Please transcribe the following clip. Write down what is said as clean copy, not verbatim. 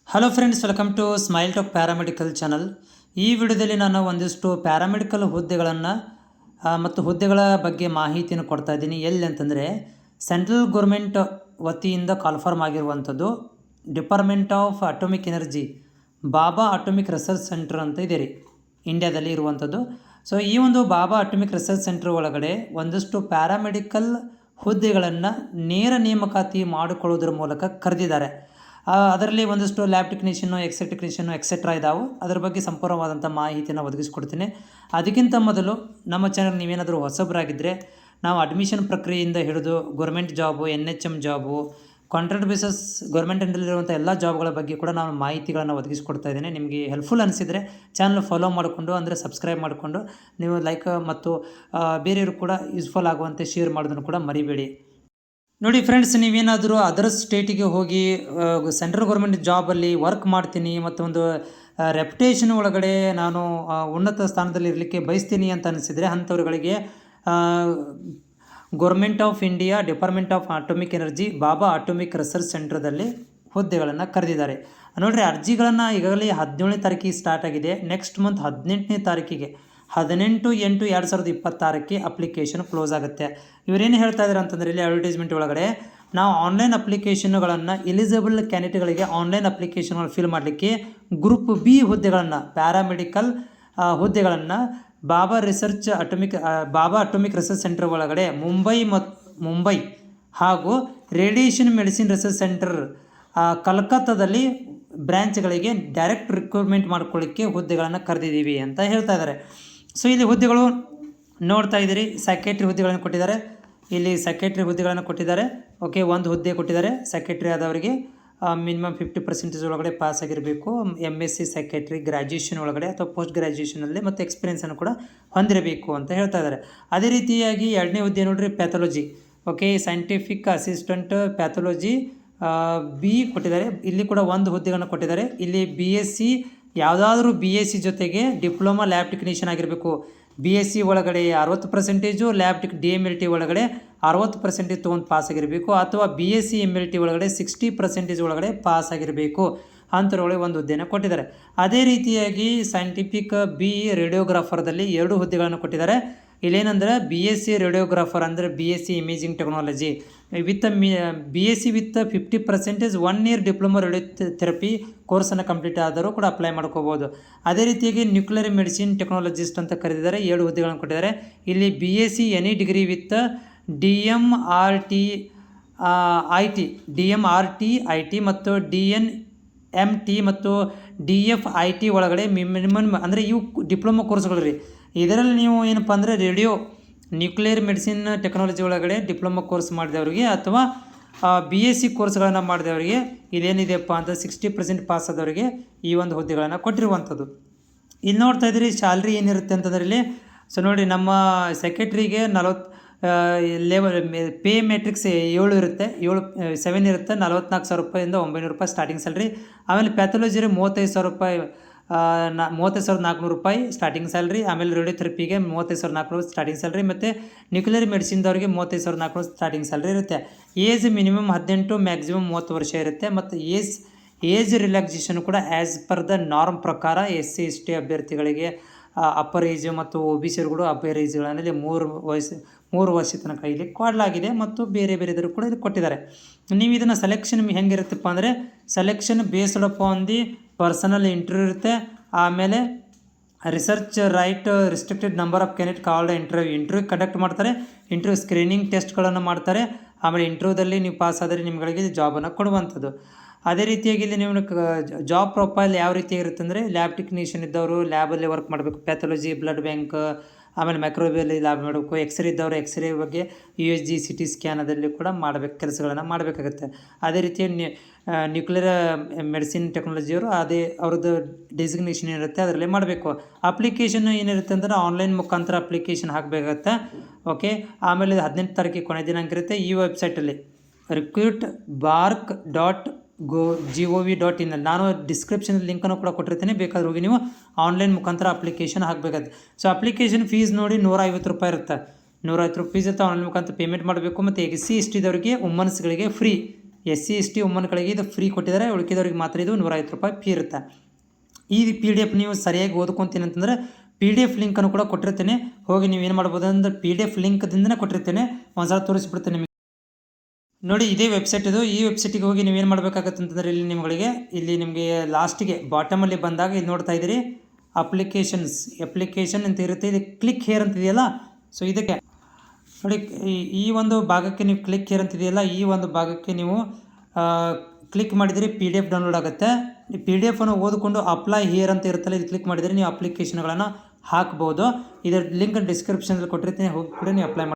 Hello friends, welcome to smile talk paramedical channel. ಈ ವಿಡಿಯೋದಲ್ಲಿ ನಾನು ಒಂದಿಷ್ಟು ಪ್ಯಾರಾಮೆಡಿಕಲ್ ಹುದ್ದೆಗಳನ್ನು ಮತ್ತು ಹುದ್ದೆಗಳ ಬಗ್ಗೆ ಮಾಹಿತಿಯನ್ನು ಕೊಡ್ತಾ ಇದ್ದೀನಿ. ಎಲ್ಲಿ ಅಂತಂದರೆ ಸೆಂಟ್ರಲ್ ಗೌರ್ಮೆಂಟ್ ವತಿಯಿಂದ ಕಾಲ್ಫಾರ್ಮ್ ಆಗಿರುವಂಥದ್ದು department of atomic energy Bhabha atomic research centre ಅಂತ ಇದೆ ರೀ, ಇಂಡಿಯಾದಲ್ಲಿ ಇರುವಂಥದ್ದು. ಸೊ ಈ ಒಂದು ಬಾಬಾ ಅಟೋಮಿಕ್ ರಿಸರ್ಚ್ ಸೆಂಟರ್ ಒಳಗಡೆ ಒಂದಷ್ಟು ಪ್ಯಾರಾಮೆಡಿಕಲ್ ಹುದ್ದೆಗಳನ್ನು ನೇರ ನೇಮಕಾತಿ ಮಾಡಿಕೊಳ್ಳೋದ್ರ ಮೂಲಕ ಕರೆದಿದ್ದಾರೆ. ಅದರಲ್ಲಿ ಒಂದಷ್ಟು ಲ್ಯಾಬ್ ಟೆಕ್ನಿಷಿಯನ್ನು, ಎಕ್ಸೆಟ್ರಾ ಇದಾವೆ. ಅದರ ಬಗ್ಗೆ ಸಂಪೂರ್ಣವಾದಂಥ ಮಾಹಿತಿಯನ್ನು ಒದಗಿಸ್ಕೊಡ್ತೀನಿ. ಅದಕ್ಕಿಂತ ಮೊದಲು ನಮ್ಮ ಚಾನಲ್ ನೀವೇನಾದರೂ ಹೊಸಬರಾಗಿದ್ದರೆ, ನಾವು ಅಡ್ಮಿಷನ್ ಪ್ರಕ್ರಿಯೆಯಿಂದ ಹಿಡಿದು government job, NHM job, contract bases government ಅಂಡರಲ್ಲಿರುವಂಥ ಎಲ್ಲ ಜಾಬ್ಗಳ ಬಗ್ಗೆ ಕೂಡ ನಾನು ಮಾಹಿತಿಗಳನ್ನು ಒದಗಿಸ್ಕೊಡ್ತಾ ಇದ್ದೇನೆ. ನಿಮಗೆ ಹೆಲ್ಪ್ಫುಲ್ ಅನಿಸಿದರೆ ಚಾನಲ್ ಫಾಲೋ ಮಾಡಿಕೊಂಡು, ಅಂದರೆ ಸಬ್ಸ್ಕ್ರೈಬ್ ಮಾಡಿಕೊಂಡು ನೀವು ಲೈಕ್ ಮತ್ತು ಬೇರೆಯವರು ಕೂಡ ಯೂಸ್ಫುಲ್ ಆಗುವಂತೆ ಶೇರ್ ಮಾಡೋದನ್ನು ಕೂಡ ಮರಿಬೇಡಿ. ನೋಡಿ ಫ್ರೆಂಡ್ಸ್, ನೀವೇನಾದರೂ ಅದರ್ ಸ್ಟೇಟಿಗೆ ಹೋಗಿ ಸೆಂಟ್ರಲ್ ಗೌರ್ಮೆಂಟ್ ಜಾಬಲ್ಲಿ ವರ್ಕ್ ಮಾಡ್ತೀನಿ ಮತ್ತು ಒಂದು ರೆಪ್ಯುಟೇಷನ್ ಒಳಗಡೆ ನಾನು ಉನ್ನತ ಸ್ಥಾನದಲ್ಲಿ ಇರಲಿಕ್ಕೆ ಬಯಸ್ತೀನಿ ಅಂತ ಅನಿಸಿದರೆ ಅಂಥವ್ರುಗಳಿಗೆ government of India department of atomic energy Bhabha atomic research ಸೆಂಟರ್ದಲ್ಲಿ ಹುದ್ದೆಗಳನ್ನು ಕರೆದಿದ್ದಾರೆ. ನೋಡಿರಿ, ಅರ್ಜಿಗಳನ್ನು ಈಗಾಗಲೇ 17ನೇ ತಾರೀಕಿಗೆ ಸ್ಟಾರ್ಟ್ ಆಗಿದೆ. ನೆಕ್ಸ್ಟ್ ಮಂತ್ 18ನೇ ತಾರೀಕಿಗೆ 18/8/2026ಕ್ಕೆ ಅಪ್ಲಿಕೇಶನ್ ಕ್ಲೋಸ್ ಆಗುತ್ತೆ. ಇವರೇನು ಹೇಳ್ತಾ ಇದ್ದಾರೆ ಅಂತಂದರೆ, ಇಲ್ಲಿ ಅಡ್ವರ್ಟೈಸ್ಮೆಂಟ್ ಒಳಗಡೆ ನಾವು ಆನ್ಲೈನ್ ಅಪ್ಲಿಕೇಶನ್ಗಳನ್ನು ಎಲಿಜಿಬಲ್ ಕ್ಯಾಂಡಿಡೇಟ್ಗಳಿಗೆ ಆನ್ಲೈನ್ ಅಪ್ಲಿಕೇಶನ್ಗಳು ಫಿಲ್ ಮಾಡಲಿಕ್ಕೆ ಗ್ರೂಪ್ ಬಿ ಹುದ್ದೆಗಳನ್ನು, ಪ್ಯಾರಾಮೆಡಿಕಲ್ ಹುದ್ದೆಗಳನ್ನು ಬಾಬಾ ಅಟೋಮಿಕ್ ರಿಸರ್ಚ್ ಸೆಂಟರ್ ಒಳಗಡೆ ಮುಂಬೈ ಹಾಗೂ ರೇಡಿಯೇಷನ್ ಮೆಡಿಸಿನ್ ರಿಸರ್ಚ್ ಸೆಂಟರ್ ಕಲ್ಕತ್ತಾದಲ್ಲಿ ಬ್ರ್ಯಾಂಚ್ಗಳಿಗೆ ಡೈರೆಕ್ಟ್ ರಿಕ್ರೂಟ್ಮೆಂಟ್ ಮಾಡ್ಕೊಳ್ಳಿಕ್ಕೆ ಹುದ್ದೆಗಳನ್ನು ಕರೆದಿದ್ದೀವಿ ಅಂತ ಹೇಳ್ತಾ ಇದ್ದಾರೆ. ಸೊ ಇಲ್ಲಿ ಹುದ್ದೆಗಳು ನೋಡ್ತಾ ಇದ್ದೀರಿ, ಸೆಕ್ರೆಟ್ರಿ ಹುದ್ದೆಗಳನ್ನು ಕೊಟ್ಟಿದ್ದಾರೆ. ಇಲ್ಲಿ ಸೆಕ್ರೆಟ್ರಿ ಹುದ್ದೆಗಳನ್ನು ಕೊಟ್ಟಿದ್ದಾರೆ. ಓಕೆ, ಒಂದು ಹುದ್ದೆ ಕೊಟ್ಟಿದ್ದಾರೆ. ಸೆಕ್ರೆಟ್ರಿ ಆದವರಿಗೆ ಮಿನಿಮಮ್ 50% ಒಳಗಡೆ ಪಾಸ್ ಆಗಿರಬೇಕು. MSc ಸೆಕ್ರೆಟ್ರಿ ಗ್ರ್ಯಾಜುಯೇಷನ್ ಒಳಗಡೆ ಅಥವಾ ಪೋಸ್ಟ್ ಗ್ರ್ಯಾಜುಯೇಷನಲ್ಲಿ ಮತ್ತು ಎಕ್ಸ್ಪೀರಿಯೆನ್ಸನ್ನು ಕೂಡ ಹೊಂದಿರಬೇಕು ಅಂತ ಹೇಳ್ತಾ ಇದ್ದಾರೆ. ಅದೇ ರೀತಿಯಾಗಿ ಎರಡನೇ ಹುದ್ದೆ ನೋಡಿರಿ, pathology. Okay, scientific assistant pathology B ಕೊಟ್ಟಿದ್ದಾರೆ. ಇಲ್ಲಿ ಕೂಡ ಒಂದು ಹುದ್ದೆಗಳನ್ನು ಕೊಟ್ಟಿದ್ದಾರೆ. ಇಲ್ಲಿ BSc ಯಾವುದಾದ್ರೂ BSc ಜೊತೆಗೆ ಡಿಪ್ಲೊಮಾ ಲ್ಯಾಬ್ ಟೆಕ್ನಿಷಿಯನ್ ಆಗಿರಬೇಕು. BSc ಒಳಗಡೆ 60%, ಲ್ಯಾಬ್ DMLT ಒಳಗಡೆ 60% ತೊಗೊಂಡು ಪಾಸ್ ಆಗಿರಬೇಕು, ಅಥವಾ BSc MLT ಒಳಗಡೆ 60% ಒಳಗಡೆ ಪಾಸ್ ಆಗಿರಬೇಕು. ಅಂಥವ್ರೊಳಗೆ ಒಂದು ಹುದ್ದೆಯನ್ನು ಕೊಟ್ಟಿದ್ದಾರೆ. ಅದೇ ರೀತಿಯಾಗಿ ಸೈಂಟಿಫಿಕ್ ರೇಡಿಯೋಗ್ರಾಫರ್ದಲ್ಲಿ 2 ಹುದ್ದೆಗಳನ್ನು ಕೊಟ್ಟಿದ್ದಾರೆ. ಇಲ್ಲೇನಂದ್ರೆ BSc ರೇಡಿಯೋಗ್ರಾಫರ್ ಅಂದರೆ BSc imaging technology with BSc with 50% 1 year diploma radiotherapy ಕೋರ್ಸನ್ನು ಕಂಪ್ಲೀಟ್ ಆದರೂ ಕೂಡ ಅಪ್ಲೈ ಮಾಡ್ಕೋಬೋದು. ಅದೇ ರೀತಿಯಾಗಿ ನ್ಯೂಕ್ಲಿಯರ್ ಮೆಡಿಸಿನ್ ಟೆಕ್ನಾಲಜಿಸ್ಟ್ ಅಂತ ಕರೆದಿದ್ದಾರೆ. 7 ಹುದ್ದೆಗಳನ್ನು ಕೊಟ್ಟಿದ್ದಾರೆ. ಇಲ್ಲಿ BSc any degree with DMRT IT ಮತ್ತು DNMT ಮತ್ತು DFIT ಒಳಗಡೆ ಮಿನಿಮಮ್ ಅಂದರೆ ಇವು ಡಿಪ್ಲೊಮಾ ಕೋರ್ಸ್ಗಳು ರೀ. ಇದರಲ್ಲಿ ನೀವು ಏನಪ್ಪ ಅಂದರೆ ನ್ಯೂಕ್ಲಿಯರ್ ಮೆಡಿಸಿನ್ ಟೆಕ್ನಾಲಜಿ ಒಳಗಡೆ ಡಿಪ್ಲೊಮಾ ಕೋರ್ಸ್ ಮಾಡಿದವರಿಗೆ ಅಥವಾ BSc ಕೋರ್ಸ್ಗಳನ್ನು ಮಾಡಿದವರಿಗೆ ಇದೇನಿದೆಯಪ್ಪ ಅಂತ 60% ಪಾಸ್ ಆದವರಿಗೆ ಈ ಒಂದು ಹುದ್ದೆಗಳನ್ನು ಕೊಟ್ಟಿರುವಂಥದ್ದು. ಇಲ್ಲಿ ನೋಡ್ತಾ ಇದ್ದೀರಿ, ಸ್ಯಾಲ್ರಿ ಏನಿರುತ್ತೆ ಅಂತಂದರೆ ಇಲ್ಲಿ ಸೊ ನೋಡಿ, ನಮ್ಮ ಸೆಕ್ರೆಟ್ರಿಗೆ 40 ಪೇ ಮೆಟ್ರಿಕ್ಸ್ 7 ಇರುತ್ತೆ, 7 ಇರುತ್ತೆ. 44,000 ರೂಪಾಯಿಂದ 900 ರೂಪಾಯಿ ಸ್ಟಾರ್ಟಿಂಗ್ ಸ್ಯಾಲ್ರಿ. ಆಮೇಲೆ ಪ್ಯಾಥಾಲಜಿಗೆ 35,000 ರೂಪಾಯಿ, 35,400 ರೂಪಾಯಿ ಸ್ಟಾರ್ಟಿಂಗ್ ಸ್ಯಾಲ್ರಿ. ಆಮೇಲೆ ರೇಡಿಯೋಥೆರಪಿಗೆ 35,400 ಸ್ಟಾರ್ಟಿಂಗ್ ಸ್ಯಾಲ್ರಿ. ಮತ್ತು ನ್ಯೂಕ್ಲಿಯರ್ ಮೆಡಿಸಿನ್ದವ್ರಿಗೆ 35,400 ಸ್ಟಾರ್ಟಿಂಗ್ ಸ್ಯಾಲ್ರಿ ಇರುತ್ತೆ. ಏಜ್ ಮಿನಿಮಮ್ 18, ಮ್ಯಾಕ್ಸಿಮಮ್ 30 ವರ್ಷ ಇರುತ್ತೆ. ಮತ್ತು ಏಜ್ ರಿಲ್ಯಾಕ್ಸೇಷನ್ ಕೂಡ ಆ್ಯಸ್ ಪರ್ ದ ನಾರ್ಮ್ ಪ್ರಕಾರ SC ST ಅಭ್ಯರ್ಥಿಗಳಿಗೆ ಅಪ್ಪರ್ ಏಜ್ ಮತ್ತು OBCಗಳು ಅಪ್ಪರ್ ಏಜ್ಗಳಲ್ಲಿ 3 ವರ್ಷ ತನಕ ಇಲ್ಲಿ ಕೊಡಲಾಗಿದೆ. ಮತ್ತು ಬೇರೆ ಬೇರೆದರು ಕೂಡ ಇಲ್ಲಿ ಕೊಟ್ಟಿದ್ದಾರೆ. ನೀವು ಇದನ್ನು ಸೆಲೆಕ್ಷನ್ ಹೆಂಗಿರುತ್ತಪ್ಪ ಅಂದರೆ, selection based upon the personal interview ಇರುತ್ತೆ. ಆಮೇಲೆ research right restricted number of candidate called interview conduct ಮಾಡ್ತಾರೆ. ಇಂಟರ್ವ್ಯೂ ಸ್ಕ್ರೀನಿಂಗ್ ಟೆಸ್ಟ್ಗಳನ್ನು ಮಾಡ್ತಾರೆ. ಆಮೇಲೆ ಇಂಟರ್ವ್ಯೂದಲ್ಲಿ ನೀವು ಪಾಸ್ ಆದರೆ ನಿಮಗೆ ಜಾಬನ್ನು ಕೊಡುವಂಥದ್ದು. ಅದೇ ರೀತಿಯಾಗಿ ಇಲ್ಲಿ ನೀವು ಜಾಬ್ ಪ್ರೊಫೈಲ್ ಯಾವ ರೀತಿ ಇರುತ್ತೆ ಅಂದರೆ, ಲ್ಯಾಬ್ ಟೆಕ್ನಿಷಿಯನ್ ಇದ್ದವರು ಲ್ಯಾಬಲ್ಲಿ ವರ್ಕ್ ಮಾಡಬೇಕು. ಪ್ಯಾಥಾಲಜಿ, ಬ್ಲಡ್ ಬ್ಯಾಂಕ್, ಆಮೇಲೆ ಮೈಕ್ರೋಬಿಯಲ್ಲಿ ಲ್ಯಾಬ್ ಮಾಡಬೇಕು. ಎಕ್ಸ್ರೇ ಇದ್ದವರು ಎಕ್ಸ್ರೇ ಬಗ್ಗೆ USG CT ಸ್ಕ್ಯಾನದಲ್ಲಿ ಕೂಡ ಕೆಲಸಗಳನ್ನು ಮಾಡಬೇಕಾಗುತ್ತೆ. ಅದೇ ರೀತಿ ನ್ಯೂಕ್ಲಿಯರ್ ಮೆಡಿಸಿನ್ ಟೆಕ್ನಾಲಜಿಯವರು ಅವ್ರದ್ದು ಡೆಸಿಗ್ನೇಷನ್ ಏನಿರುತ್ತೆ ಅದರಲ್ಲಿ ಮಾಡಬೇಕು. ಅಪ್ಲಿಕೇಶನ್ ಏನಿರುತ್ತೆ ಅಂದರೆ ಆನ್ಲೈನ್ ಮುಖಾಂತರ ಅಪ್ಲಿಕೇಶನ್ ಹಾಕಬೇಕಾಗತ್ತೆ. ಓಕೆ, ಆಮೇಲೆ 18ನೇ ತಾರೀಕಿಗೆ ಕೊನೆ ದಿನಾಂಕ ಇರುತ್ತೆ. ಈ ವೆಬ್ಸೈಟಲ್ಲಿ recruitbark.gov.in ನಾನು ಡಿಸ್ಕ್ರಿಪ್ಷನ್ ಲಿಂಕನ್ನು ಕೂಡ ಕೊಟ್ಟಿರ್ತೀನಿ, ಬೇಕಾದ್ರೆ ಹೋಗಿ ನೀವು ಆನ್ಲೈನ್ ಮುಖಾಂತರ ಅಪ್ಲಿಕೇಶನ್ ಹಾಕಬೇಕಾಗುತ್ತೆ. ಸೊ ಅಪ್ಲಿಕೇಶನ್ ಫೀಸ್ ನೋಡಿ 150 ರೂಪಾಯಿ ಇರುತ್ತೆ. 150 ರೂಪಾಯಿ ಇರುತ್ತೆ. ಆನ್ಲೈನ್ ಮುಖಾಂತರ ಪೇಮೆಂಟ್ ಮಾಡಬೇಕು. ಮತ್ತು SC ST ದವರಿಗೆ ವುಮನ್ಸ್ಗಳಿಗೆ ಫ್ರೀ SC ST ವುಮನ್ಗಳಿಗೆ ಇದು ಫ್ರೀ ಕೊಟ್ಟಿದ್ದಾರೆ, ಉಳಿಕಿದವ್ರಿಗೆ ಮಾತ್ರ ಇದು 150 ರೂಪಾಯಿ ಫೀ ಇರುತ್ತೆ. ಈ PDF ನೀವು ಸರಿಯಾಗಿ ಓದ್ಕೊತೀನಿ ಅಂತಂದರೆ PDF ಲಿಂಕನ್ನು ಕೂಡ ಕೊಟ್ಟಿರ್ತೇನೆ, ಹೋಗಿ ನೀವು ಏನು ಮಾಡ್ಬೋದು ಅಂದರೆ PDF ಲಿಂಕ್ದಿಂದನೇ ಕೊಟ್ಟಿರ್ತೇನೆ, ಒಂದ್ಸಲ ತೋರಿಸ್ಬಿಡ್ತೇನೆ ನಿಮಗೆ. ನೋಡಿ ಇದೇ ವೆಬ್ಸೈಟ್ ಇದು. ಈ ವೆಬ್ಸೈಟಿಗೆ ಹೋಗಿ ನೀವೇನು ಮಾಡಬೇಕಾಗತ್ತೆ ಅಂತಂದರೆ ಇಲ್ಲಿ ನಿಮಗೆ ಲಾಸ್ಟಿಗೆ ಬಾಟಮಲ್ಲಿ ಬಂದಾಗ ಇಲ್ಲಿ ನೋಡ್ತಾ ಇದ್ದೀರಿ ಅಪ್ಲಿಕೇಶನ್ ಅಂತ ಇರುತ್ತೆ, ಇದು ಕ್ಲಿಕ್ ಹೇರ್ ಅಂತ ಇದೆಯಲ್ಲ. ಸೊ ಇದಕ್ಕೆ ನೋಡಿ ಈ ಒಂದು ಭಾಗಕ್ಕೆ ನೀವು ಕ್ಲಿಕ್ ಹೇರ್ ಅಂತ ಇದೆಯಲ್ಲ, ಈ ಒಂದು ಭಾಗಕ್ಕೆ ನೀವು ಕ್ಲಿಕ್ ಮಾಡಿದರೆ PDF ಡೌನ್ಲೋಡ್ ಆಗುತ್ತೆ. ಈ PDF ಅನ್ನು ಓದಿಕೊಂಡು ಅಪ್ಲೈ ಹಿಯರ್ ಅಂತ ಇರುತ್ತಲ್ಲ, ಇದು ಕ್ಲಿಕ್ ಮಾಡಿದರೆ ನೀವು ಅಪ್ಲಿಕೇಶನ್ಗಳನ್ನು ಹಾಕ್ಬೋದು. ಇದರ ಲಿಂಕ್ ಡಿಸ್ಕ್ರಿಪ್ಷನಲ್ಲಿ ಕೊಟ್ಟಿರ್ತೀನಿ, ಹೋಗಿ ಕೂಡ ನೀವು ಅಪ್ಲೈ ಮಾಡಿ.